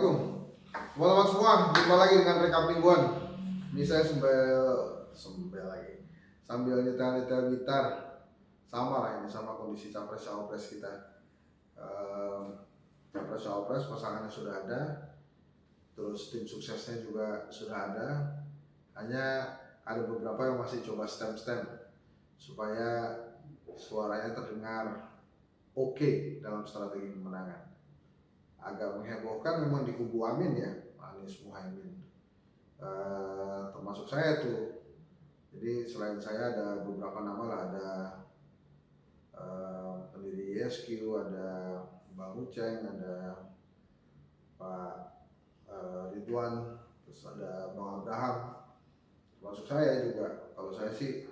Assalamualaikum teman-teman semua, jumpa lagi dengan rekap mingguan. Ini saya sambil nyetel gitar, sama lah ini sama kondisi capres cawapres kita. Capres cawapres pasangannya sudah ada, terus tim suksesnya juga sudah ada. Hanya ada beberapa yang masih coba stem supaya suaranya terdengar oke dalam strategi pemenangan. Agak menghebohkan memang di kubu Amin ya, Anies Muhaimin, termasuk saya tuh. Jadi selain saya ada beberapa nama lah, ada pendiri YSQ, ada Bang Uceng, ada Pak Ridwan, terus ada Bang Abraham, termasuk saya juga. Kalau saya sih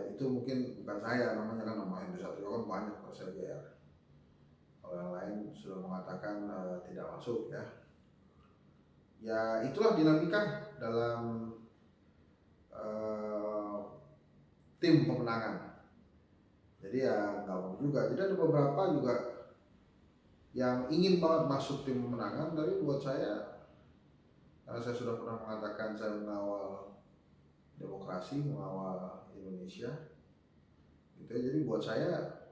itu mungkin bukan saya, namanya kan nama Hendro Satrio kan banyak, kalau saya GR. Kalau yang lain sudah mengatakan tidak masuk ya. Ya itulah dinamika dalam tim pemenangan. Jadi ya gampang juga. Jadi ada beberapa juga yang ingin banget masuk tim pemenangan, tapi buat saya, karena saya sudah pernah mengatakan saya mengawal demokrasi, mengawal Indonesia, gitu ya. Jadi buat saya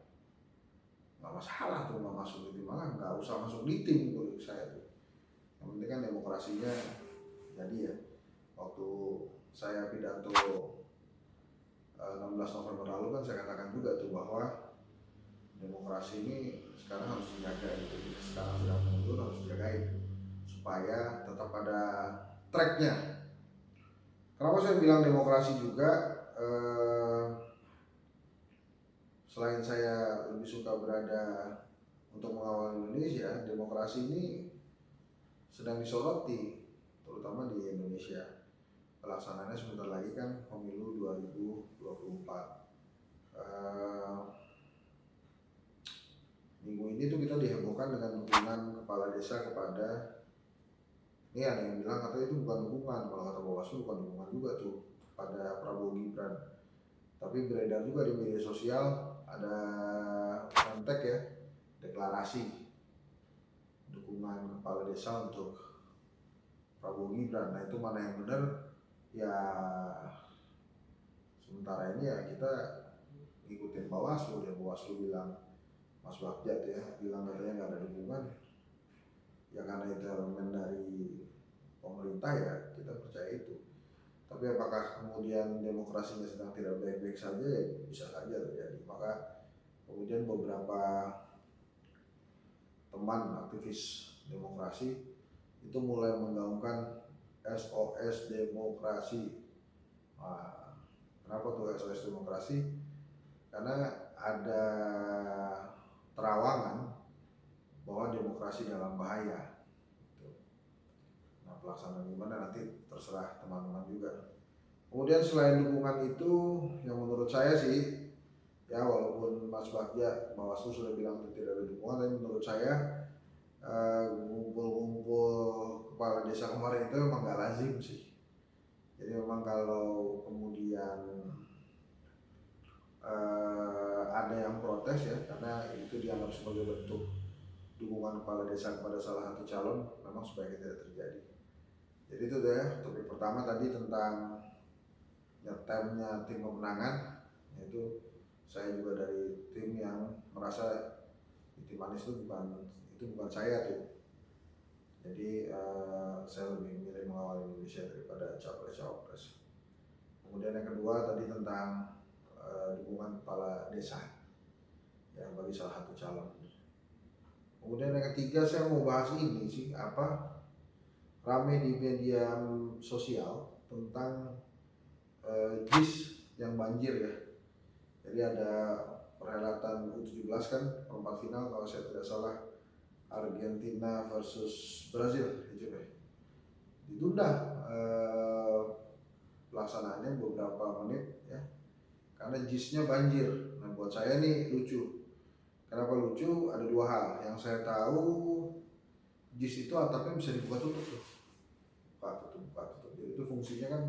nggak masalah tuh nggak masuk di tim, malah nggak usah masuk di tim menurut saya tuh. Yang penting kan demokrasinya jadi ya. Waktu saya pidato 16 November lalu kan saya katakan juga tuh bahwa demokrasi ini sekarang harus dijaga gitu. Sekarang sudah mundur, harus dijagain supaya tetap ada tracknya. Kenapa saya bilang demokrasi juga? Selain saya lebih suka berada untuk mengawal Indonesia, demokrasi ini sedang disoroti, terutama di Indonesia. Pelaksanaannya sebentar lagi kan pemilu 2024. Minggu ini tuh kita dihebohkan dengan dukungan kepala desa kepada, ini ada yang bilang katanya itu bukan dukungan, kalau kata Bawaslu bukan dukungan juga tuh pada Prabowo Gibran. Tapi beredar juga di media sosial ada kontak ya, deklarasi dukungan kepala desa untuk Prabowo Gibran. Nah itu mana yang benar? Ya sementara ini ya kita ngikutin Bawaslu ya. Bawaslu bilang, Mas Bagja ya bilang katanya nggak ada dukungan. Ya karena itu elemen dari pemerintah ya kita percaya itu. Tapi apakah kemudian demokrasinya sedang tidak baik-baik saja, ya bisa saja terjadi. Maka kemudian beberapa teman aktivis demokrasi itu mulai menggaungkan SOS demokrasi. Nah, kenapa tuh SOS demokrasi? Karena ada terawangan bahwa demokrasi dalam bahaya. Nah, pelaksanaan gimana nanti terserah teman-teman juga. Kemudian selain dukungan itu, yang menurut saya sih, ya walaupun Mas Bagja, Bawaslu sudah bilang tidak ada dukungan, tapi menurut saya ngumpul-ngumpul kepala desa kemarin itu memang gak lazim sih. Jadi memang kalau kemudian ada yang protes ya, karena itu dianggap sebagai bentuk dukungan kepala desa kepada salah satu calon, memang sebaiknya tidak terjadi. Jadi itu deh topik pertama tadi tentang nyetemnya tim pemenangan, yaitu saya juga dari tim yang merasa tim Anies itu bukan saya tuh. Jadi saya lebih memilih mengawal Indonesia daripada capres-cawapres. Kemudian yang kedua tadi tentang dukungan kepala desa ya bagi salah satu calon. Kemudian yang ketiga saya mau bahas ini sih, rame di media sosial tentang JIS yang banjir ya. Jadi ada perhelatan U17 kan, perempat final kalau saya tidak salah, Argentina versus Brazil ditunda pelaksanaannya beberapa menit ya karena JIS-nya banjir. Nah buat saya nih lucu. Kenapa lucu? Ada dua hal. Yang saya tahu, JIS itu atapnya bisa dibuka tutup tuh. Buka tutup. Jadi itu fungsinya kan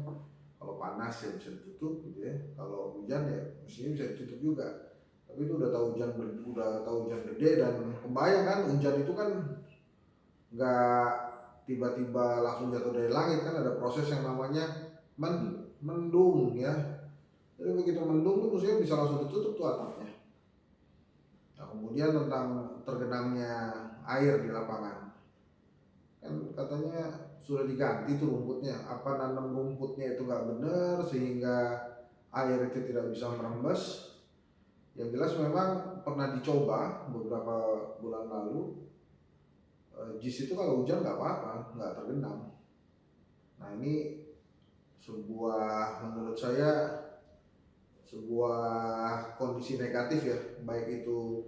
kalau panas ya bisa ditutup gitu ya. Kalau hujan ya mestinya bisa ditutup juga. Tapi itu udah tahu hujan gede, dan kebayang kan hujan itu kan nggak tiba-tiba langsung jatuh dari langit, kan ada proses yang namanya mendung ya. Jadi begitu mendung tuh musuhnya bisa langsung ditutup tuh atapnya. Nah, kemudian tentang tergenangnya air di lapangan, kan katanya sudah diganti tuh rumputnya, apa nanam rumputnya itu nggak benar sehingga air itu tidak bisa merembes. Yang jelas memang pernah dicoba beberapa bulan lalu, JIS itu kalau hujan nggak apa-apa, nggak tergenang. Nah ini menurut saya sebuah kondisi negatif ya, baik itu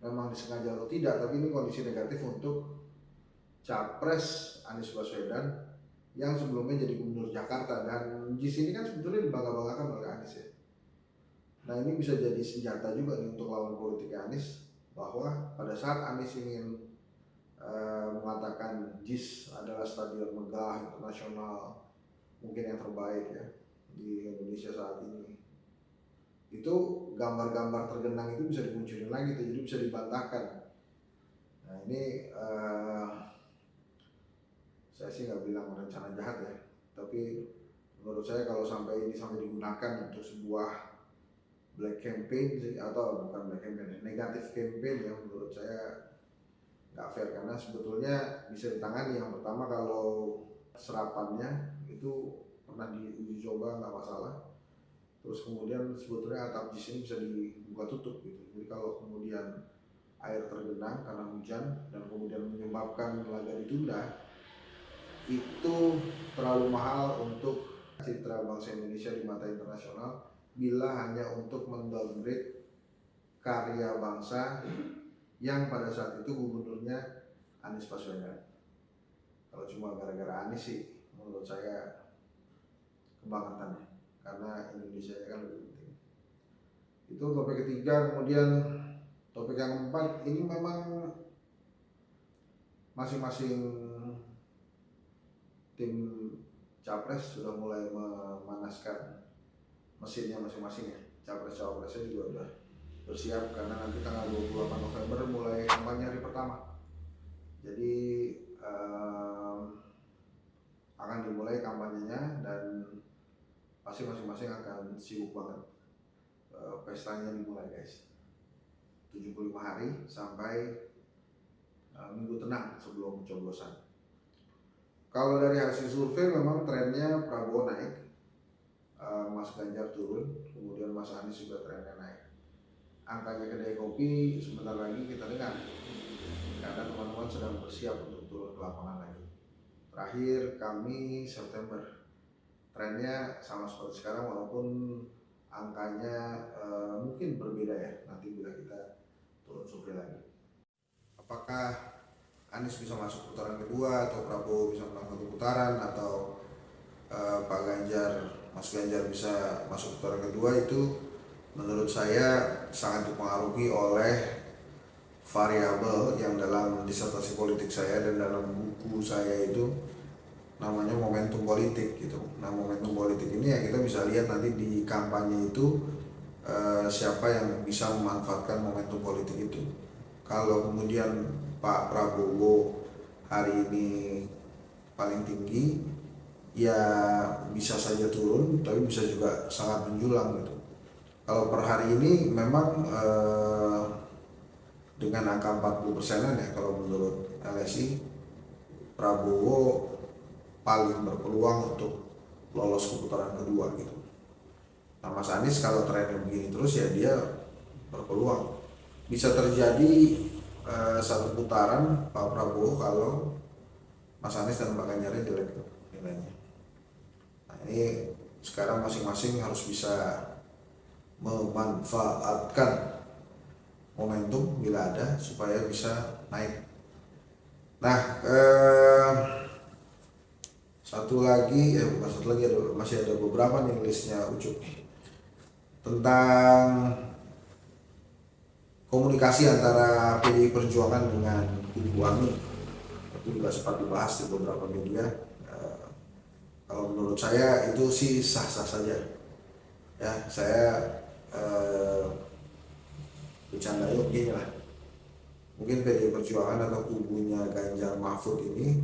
memang disengaja atau tidak, tapi ini kondisi negatif untuk Capres Anies Baswedan yang sebelumnya jadi Gubernur Jakarta. Dan JIS ini kan sebetulnya dibangga-banggakan oleh Anies ya. Nah ini bisa jadi senjata juga nih untuk lawan politik Anies, bahwa pada saat Anies ingin mengatakan JIS adalah stadion megah internasional mungkin yang terbaik ya di Indonesia saat ini, itu gambar-gambar tergenang itu bisa dimunculin lagi tuh, jadi bisa dibantahkan. Nah ini saya sih nggak bilang rencana jahat ya, tapi menurut saya kalau sampai digunakan untuk sebuah black campaign sih, atau bukan black campaign, negatif campaign, yang menurut saya nggak fair, karena sebetulnya bisa ditangani. Yang pertama, kalau serapannya itu pernah diuji coba nggak masalah, terus kemudian sebetulnya atap JIS ini bisa dibuka tutup gitu. Jadi kalau kemudian air tergenang karena hujan dan kemudian menyebabkan laga ditunda, itu terlalu mahal untuk citra bangsa Indonesia di mata internasional bila hanya untuk mendowngrade karya bangsa yang pada saat itu gubernurnya Anies Baswedan. Kalau cuma gara-gara Anies sih menurut saya kebangetan ya, karena Indonesia kan lebih penting. Itu topik ketiga. Kemudian topik yang keempat, ini memang masing-masing tim Capres sudah mulai memanaskan mesinnya masing-masing ya. Capres-cawapresnya juga udah bersiap, karena nanti tanggal 28 November mulai kampanye hari pertama. Jadi akan dimulai kampanyenya dan pasti masing-masing akan sibuk banget. Pestanya dimulai guys, 75 hari sampai minggu tenang sebelum pencoblosan. Kalau dari hasil survei memang trennya Prabowo naik, Mas Ganjar turun, kemudian Mas Anies juga trennya naik. Angkanya kedai kopi sebentar lagi kita dengar, karena teman-teman sedang bersiap untuk turun ke lapangan lagi. Terakhir kami September, trennya sama seperti sekarang, walaupun angkanya mungkin berbeda ya nanti bila kita turun survei lagi. Apakah Anies bisa masuk putaran kedua atau Prabowo bisa menang satu putaran, atau Mas Ganjar bisa masuk putaran kedua, itu menurut saya sangat dipengaruhi oleh variabel yang dalam disertasi politik saya dan dalam buku saya itu namanya momentum politik gitu. Nah momentum politik ini ya kita bisa lihat nanti di kampanye itu siapa yang bisa memanfaatkan momentum politik itu. Kalau kemudian Pak Prabowo hari ini paling tinggi, ya bisa saja turun, tapi bisa juga sangat menjulang gitu. Kalau per hari ini memang dengan angka 40%-an ya, kalau menurut LSI Prabowo paling berpeluang untuk lolos ke putaran kedua gitu. Nah Mas Anies kalau trennya begini terus ya dia berpeluang. Bisa terjadi satu putaran Pak Prabowo kalau Mas Anies dan Pak Ganjarnya jelek tuh nilainya. Nah ini sekarang masing-masing harus bisa memanfaatkan momentum bila ada supaya bisa naik. Nah masih ada beberapa nih listnya Ucup tentang komunikasi antara PDI Perjuangan dengan Kubu Amin. Itu juga sempat dibahas di beberapa media. Kalau menurut saya itu sih sah-sah saja ya. Saya bercanda yuk gini lah, mungkin PDI Perjuangan atau kubunya Ganjar Mahfud ini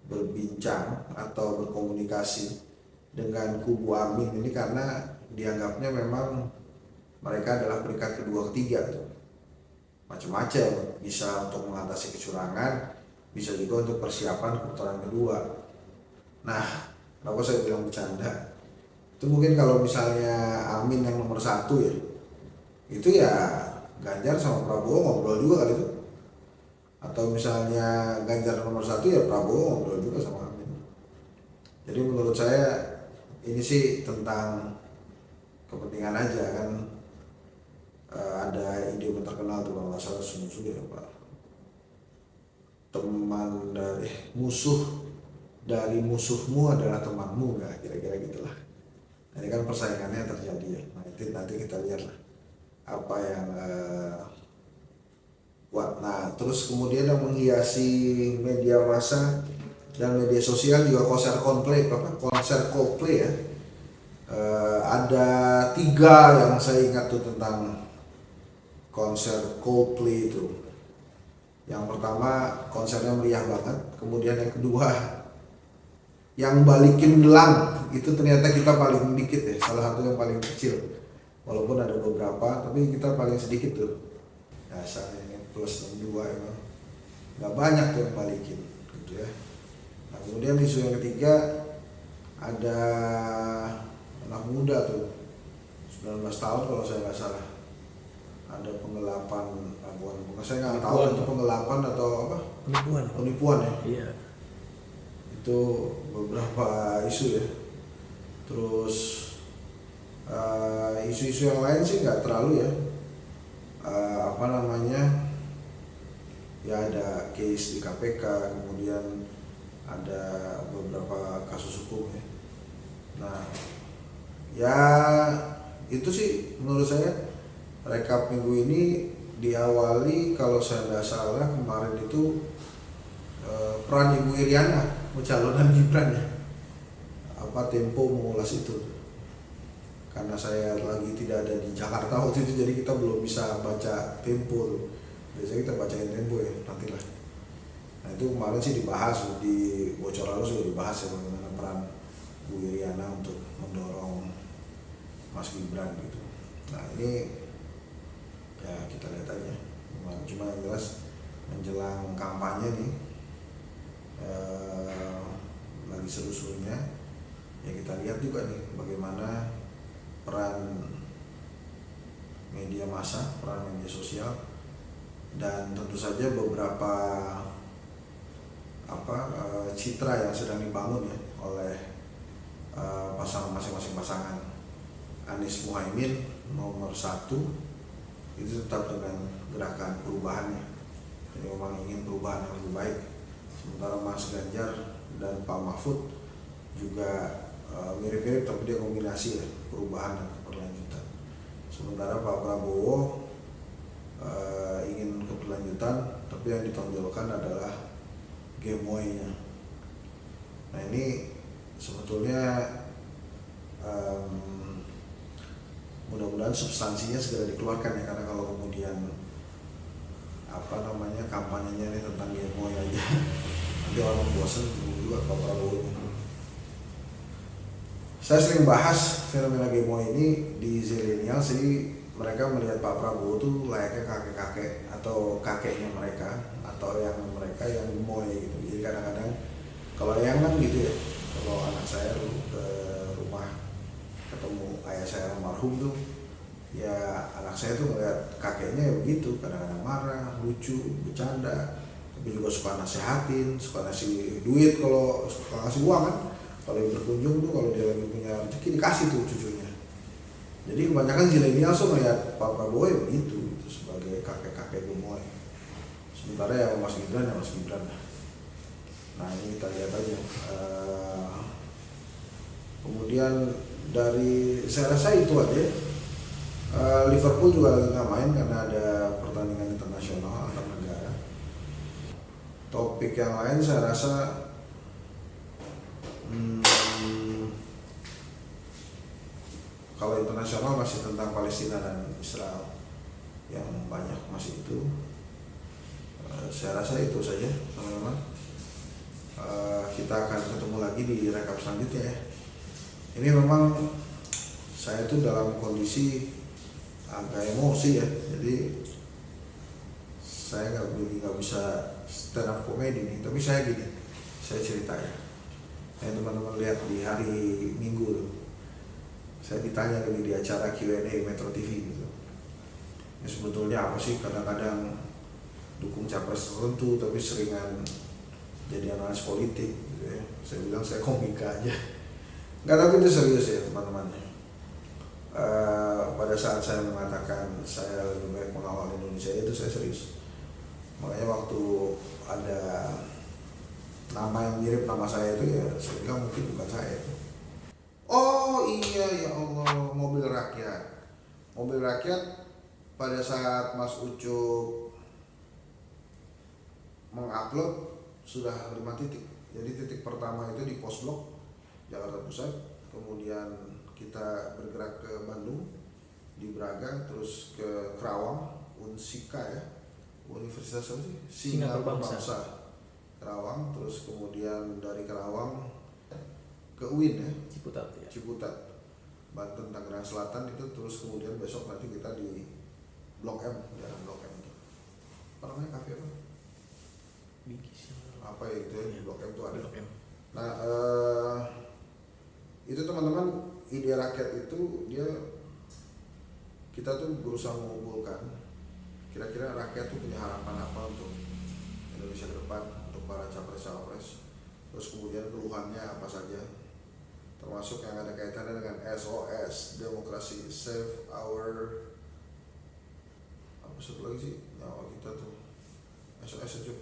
berbincang atau berkomunikasi dengan kubu Amin ini karena dianggapnya memang mereka adalah peringkat kedua ketiga tuh. Macam-macam, bisa untuk mengatasi kecurangan, bisa juga untuk persiapan putaran kedua. Nah, kenapa saya bilang bercanda? Itu mungkin kalau misalnya Amin yang nomor 1 ya, itu ya Ganjar sama Prabowo ngobrol juga kali itu. Atau misalnya Ganjar nomor 1 ya Prabowo ngobrol juga sama Amin. Jadi menurut saya ini sih tentang kepentingan aja kan. Ada idiom terkenal tuh kalau nggak salah Sun Tzu ya Pak, teman dari musuhmu adalah temanmu, nggak kira-kira gitulah. Nah, ini kan persaingannya terjadi ya. Nah, itu nanti kita lihat lah apa yang kuat. Nah, terus kemudian yang menghiasi media massa dan media sosial juga konser Coldplay ya. Ada 3 yang saya ingat tuh tentang konser Coldplay itu. Yang pertama konsernya meriah banget, kemudian yang kedua yang balikin gelang itu ternyata kita paling dikit ya, salah satu yang paling kecil, walaupun ada beberapa tapi kita paling sedikit tuh. Dasarnya ini plus 62 emang nggak banyak tuh yang balikin gitu ya. Nah, kemudian isu yang ketiga ada anak muda tuh 19 tahun kalau saya nggak salah, ada penggelapan, bukan saya nggak tahu itu penggelapan atau apa, penipuan ya. Iya. Itu beberapa isu ya. Terus isu-isu yang lain sih nggak terlalu ya. Ya ada case di KPK, kemudian ada beberapa kasus hukum ya. Nah ya itu sih menurut saya rekap minggu ini diawali kalau saya nggak salah kemarin itu peran Ibu Iriana pencalonan Gibran ya. Tempo mengulas itu karena saya lagi tidak ada di Jakarta waktu itu, jadi kita belum bisa baca Tempo tuh. Biasanya kita bacain Tempo ya nantilah. Nah itu kemarin sih dibahas di bocoran juga dibahas ya bagaimana peran Bu Iriana untuk mendorong Mas Gibran gitu. Nah ini ya kita lihat aja, cuma yang jelas menjelang kampanye nih lagi seru-serunya ya, kita lihat juga nih bagaimana peran media massa, peran media sosial, dan tentu saja beberapa citra yang sedang dibangun ya oleh masing-masing pasangan. Anies Muhaimin nomor 1 itu tetap dengan gerakan perubahannya, jadi memang ingin perubahan yang lebih baik. Sementara Mas Ganjar dan Pak Mahfud juga mirip-mirip tapi dia kombinasi ya, perubahan dan keberlanjutan. Sementara Pak Prabowo ingin keberlanjutan tapi yang ditonjolkan adalah gemoynya. Nah ini sebetulnya mudah-mudahan substansinya segera dikeluarkan ya, karena kalau kemudian kampanyenya ini tentang gemoy aja nanti orang bosan juga Pak Prabowo ini. Saya sering bahas fenomena gemoy ini di Zilenial sih. Mereka melihat Pak Prabowo tuh layaknya kakek-kakek atau kakeknya mereka atau yang mereka yang gemoy gitu. Jadi kadang-kadang kalau yang kan gitu ya, kalau anak saya ke rumah ketemu ayah saya almarhum tuh ya, anak saya tuh ngeliat kakeknya ya begitu, kadang-kadang marah, lucu, bercanda, tapi juga suka nasehatin, suka ngasih duit, kalau suka ngasih uang kan. Kalau yang berkunjung tuh kalau dia lagi punya rezeki dikasih tuh cucunya. Jadi kebanyakan zilenial tuh ngeliat Pak Prabowo ya begitu gitu, sebagai kakek-kakek gemoy. Sementara ya Mas Gibran ya Mas Gibran. Nah ini kita lihat aja. Kemudian dari saya rasa itu aja. Liverpool juga lagi nggak main karena ada pertandingan internasional antar negara. Topik yang lain saya rasa kalau internasional masih tentang Palestina dan Israel yang banyak masih itu. Saya rasa itu saja teman-teman. Kita akan ketemu lagi di rekap selanjutnya ya. Ini memang saya tuh dalam kondisi agak emosi ya, jadi saya nggak bisa stand up comedy nih, tapi saya gini, saya cerita ya. Teman-teman lihat di hari Minggu tuh, saya ditanya lagi di acara Q&A Metro TV gitu. Ya sebetulnya apa sih, kadang-kadang dukung capres tertentu tapi seringan jadi analis politik gitu ya. Saya bilang saya komika aja. Nggak, tapi itu serius ya teman-teman. Pada saat saya mengatakan saya lebih baik mengawal Indonesia, itu saya serius. Makanya waktu ada nama yang mirip nama saya itu ya saya bilang mungkin bukan saya itu. Oh iya ya Allah, mobil rakyat. Mobil rakyat pada saat Mas Ucup mengupload sudah 5 titik. Jadi titik pertama itu di Pos Blok Jakarta Pusat, kemudian kita bergerak ke Bandung di Braga, terus ke Kerawang, Unsika ya, Universitas apa sih? Singapura Bangsa Kerawang, terus kemudian dari Kerawang ke UIN ya, Ciputat ya. Ciputat, Banten, Tangerang Selatan itu, terus kemudian besok nanti kita di Blok M, jalan Blok M itu. Apa namanya, kafe apa? Bigis. Apa ya itu ya, di Blok M itu ada. Blok M. Nah, itu teman-teman, ide rakyat itu dia kita tuh berusaha mengumpulkan kira-kira rakyat tuh punya harapan apa untuk Indonesia ke depan, untuk para capres-cawapres, terus kemudian keluhannya apa saja, termasuk yang ada kaitannya dengan SOS demokrasi, save our apa satu lagi sih nyawa kita tuh, SOS aja.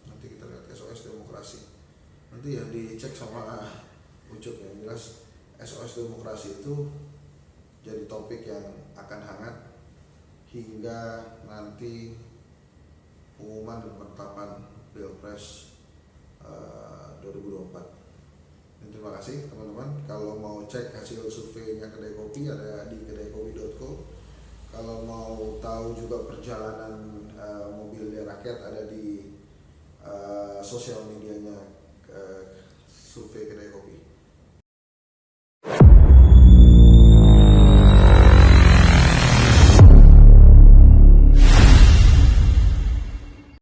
Nanti kita lihat SOS demokrasi, nanti ya dicek sama Ucup. Yang jelas SOS demokrasi itu jadi topik yang akan hangat hingga nanti pengumuman dan penetapan Pilpres 2024. Dan terima kasih teman-teman. Kalau mau cek hasil surveinya Kedai Kopi ada di kedaikopi.co. Kalau mau tahu juga perjalanan mobilnya rakyat ada di sosial medianya survei Kedai Kopi.